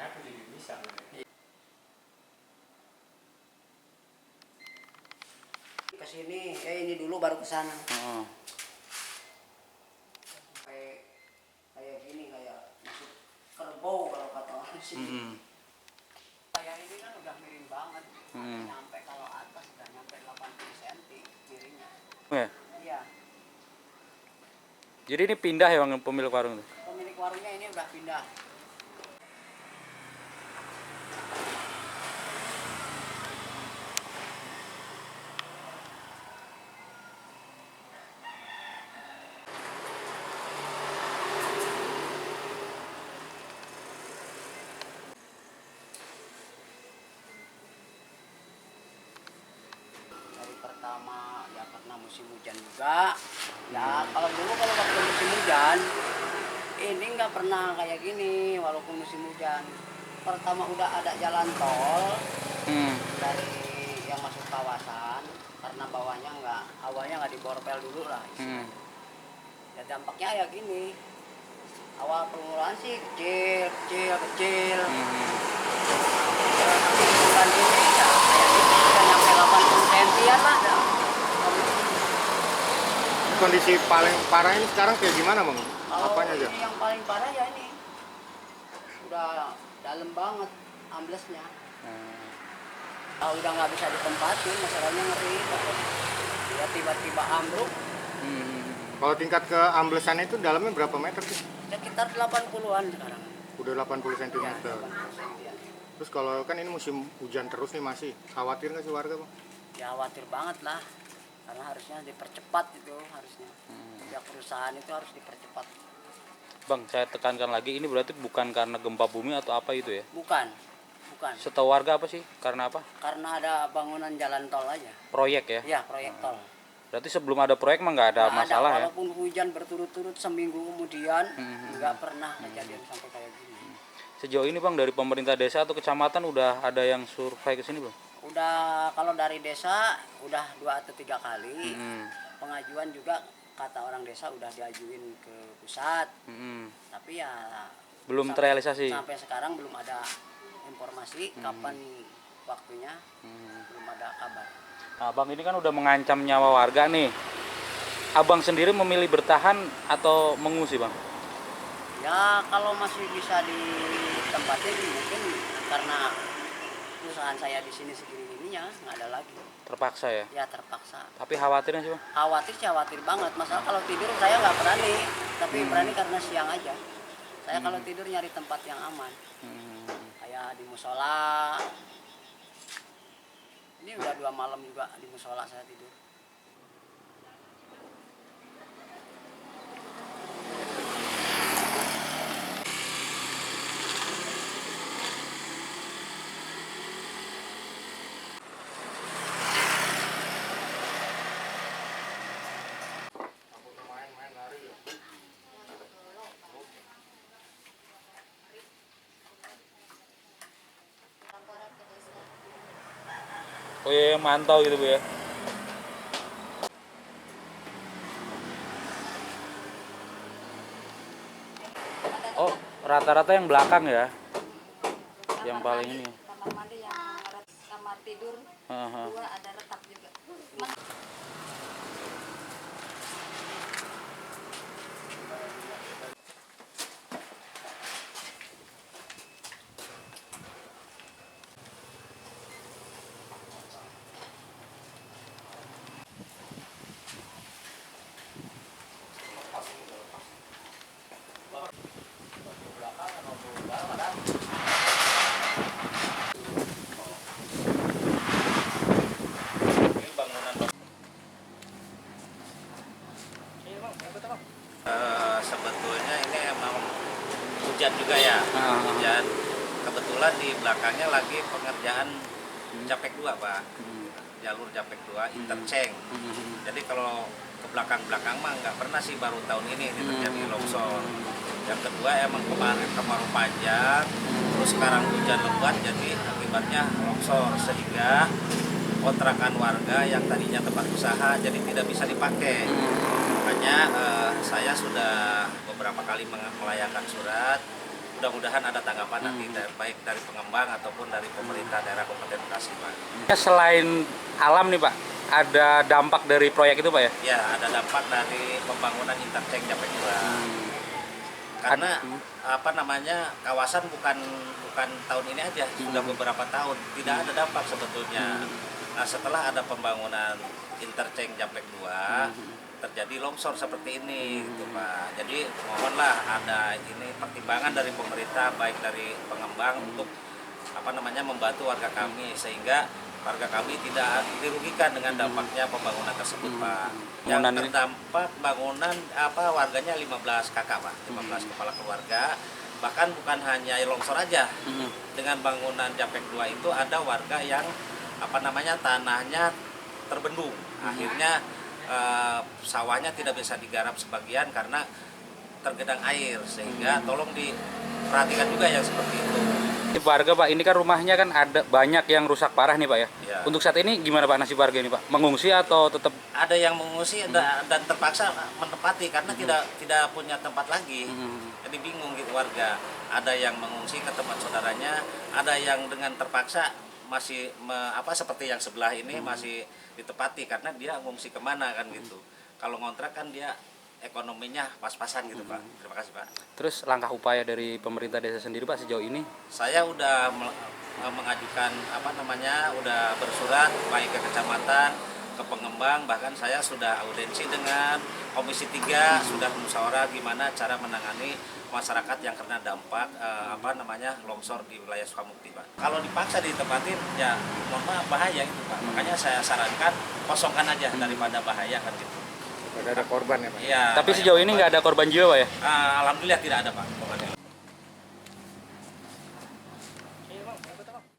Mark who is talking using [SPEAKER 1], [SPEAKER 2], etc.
[SPEAKER 1] aku jadi bisa.
[SPEAKER 2] Ke sini, ini dulu baru ke sana. Kayak gini, kayak masuk kerbau kalau kata orang sini. Kayak ini kan udah miring banget. Nyampe kalau atas udah nyampe 80 cm miringnya. Iya.
[SPEAKER 3] Jadi ini pindah ya Bang pemilik warung itu?
[SPEAKER 2] Pemilik warungnya ini udah pindah. Dari pertama ya karena musim hujan juga. Ya kalau dulu kalau waktu musim hujan ini nggak pernah kayak gini walaupun musim hujan. Pertama udah ada jalan tol dari yang masuk kawasan karena bawahnya awalnya nggak diborpel dulu lah. Ya dampaknya ya gini. Awal permulaan sih kecil. Tapi bulan ini ya kayak gini udah nyampe 80 cm lah.
[SPEAKER 1] Kondisi paling parah ini sekarang kayak gimana Bang?
[SPEAKER 2] Kalau
[SPEAKER 1] Apanya aja?
[SPEAKER 2] ini yang paling parah ya ini udah dalam banget amblesnya. Kalau udah nggak bisa ditempatin, masalahnya ngeri. Ya tiba-tiba ambruk.
[SPEAKER 1] Kalau tingkat keamblesan itu dalamnya berapa meter sih?
[SPEAKER 2] Sekitar 80-an sekarang.
[SPEAKER 1] Udah 80 cm.
[SPEAKER 2] Ya, 80 cm.
[SPEAKER 1] Terus kalau kan ini musim hujan terus nih masih, khawatir nggak sih warga Bang?
[SPEAKER 2] Ya khawatir banget lah. Karena harusnya dipercepat itu harusnya. Ya perusahaan itu harus dipercepat.
[SPEAKER 3] Bang, saya tekankan lagi, ini berarti bukan karena gempa bumi atau apa itu ya?
[SPEAKER 2] Bukan.
[SPEAKER 3] Setahu warga apa sih? Karena apa?
[SPEAKER 2] Karena ada bangunan jalan tol aja.
[SPEAKER 3] Proyek ya?
[SPEAKER 2] Ya proyek tol.
[SPEAKER 3] Berarti sebelum ada proyek mah nggak ada masalah ya?
[SPEAKER 2] Walaupun hujan berturut-turut seminggu kemudian nggak pernah kejadian sampai kayak gini.
[SPEAKER 3] Sejauh ini Bang dari pemerintah desa atau kecamatan udah ada yang survei ke sini Bang?
[SPEAKER 2] Udah kalau dari desa udah 2 atau 3 kali. Pengajuan juga kata orang desa udah diajuin ke pusat. Tapi ya
[SPEAKER 3] Belum terrealisasi?
[SPEAKER 2] Sampai sekarang belum ada informasi kapan waktunya. Belum ada kabar.
[SPEAKER 3] Nah Bang, ini kan udah mengancam nyawa warga nih. Abang sendiri memilih bertahan atau mengungsi Bang?
[SPEAKER 2] Ya kalau masih bisa ditempatin mungkin karena perusahaan saya di sini segini-gininya nggak ada lagi.
[SPEAKER 3] Terpaksa ya?
[SPEAKER 2] Ya terpaksa.
[SPEAKER 3] Tapi khawatirnya sih Bang?
[SPEAKER 2] Khawatir banget. Masalah kalau tidur saya nggak berani, tapi berani karena siang aja. Saya kalau tidur nyari tempat yang aman. Kayak di musola. Ini udah 2 malam juga di musola saya tidur.
[SPEAKER 3] Oh iya, yang mantau gitu Bu ya? Oh, rata-rata yang belakang ya? Yang paling ini?
[SPEAKER 4] Kamar mandi yang kamar tidur, 2 ada retak juga.
[SPEAKER 5] Sebetulnya ini emang hujan juga ya, hujan. Kebetulan di belakangnya lagi pengerjaan Japek 2 Pak, jalur Japek 2 interchange. Jadi kalau ke belakang mah nggak pernah sih, baru tahun ini terjadi longsor. Yang kedua emang kemarin kemarau panjang, terus sekarang hujan lebat, jadi akibatnya longsor sehingga kontrakan warga yang tadinya tempat usaha jadi tidak bisa dipakai. Makanya saya sudah beberapa kali melayangkan surat, mudah-mudahan ada tanggapan nanti baik dari pengembang ataupun dari pemerintah daerah Kabupaten Bekasi, Pak.
[SPEAKER 3] Selain alam nih Pak, ada dampak dari proyek itu Pak ya?
[SPEAKER 5] Ya, ada dampak dari pembangunan interchange Japek 2. Karena apa namanya, kawasan bukan tahun ini aja, sudah beberapa tahun tidak ada dampak sebetulnya. Nah, setelah ada pembangunan interchange Japek 2 terjadi longsor seperti ini gitu Pak. Jadi mohonlah ada ini pertimbangan dari pemerintah baik dari pengembang untuk apa namanya membantu warga kami sehingga warga kami tidak dirugikan dengan dampaknya pembangunan tersebut Pak. Yang terdampak bangunan warganya 15 kakak Pak, 15 kepala keluarga. Bahkan bukan hanya longsor aja. Dengan bangunan Japek 2 itu ada warga yang apa namanya tanahnya terbendung. Akhirnya sawahnya tidak bisa digarap sebagian karena tergenang air, sehingga tolong diperhatikan juga yang seperti itu.
[SPEAKER 3] Warga Pak, ini kan rumahnya kan ada banyak yang rusak parah nih Pak ya.
[SPEAKER 5] Ya.
[SPEAKER 3] Untuk saat ini gimana Pak nasib warga ini Pak? Mengungsi atau tetap?
[SPEAKER 5] Ada yang mengungsi dan terpaksa menempati karena tidak punya tempat lagi. Jadi bingung gitu warga. Ada yang mengungsi ke tempat saudaranya, ada yang dengan terpaksa masih seperti yang sebelah ini masih ditepati karena dia ngungsi kemana kan gitu. Kalau ngontrak kan dia ekonominya pas-pasan gitu Pak. Terima kasih Pak.
[SPEAKER 3] Terus langkah upaya dari pemerintah desa sendiri Pak sejauh ini?
[SPEAKER 5] Saya udah mengajukan udah bersurat baik ke kecamatan, ke pengembang, bahkan saya sudah audiensi dengan Komisi 3, sudah musyawarah gimana cara menangani masyarakat yang kena dampak longsor di wilayah Sukabumi Pak. Kalau dipaksa ditempatin ya mohon maaf bahaya gitu Pak. Makanya saya sarankan kosongkan aja daripada bahaya kan gitu.
[SPEAKER 1] Ada korban ya Pak?
[SPEAKER 5] Iya.
[SPEAKER 3] Tapi sejauh ini nggak ada korban jiwa Pak ya?
[SPEAKER 5] Alhamdulillah tidak ada Pak.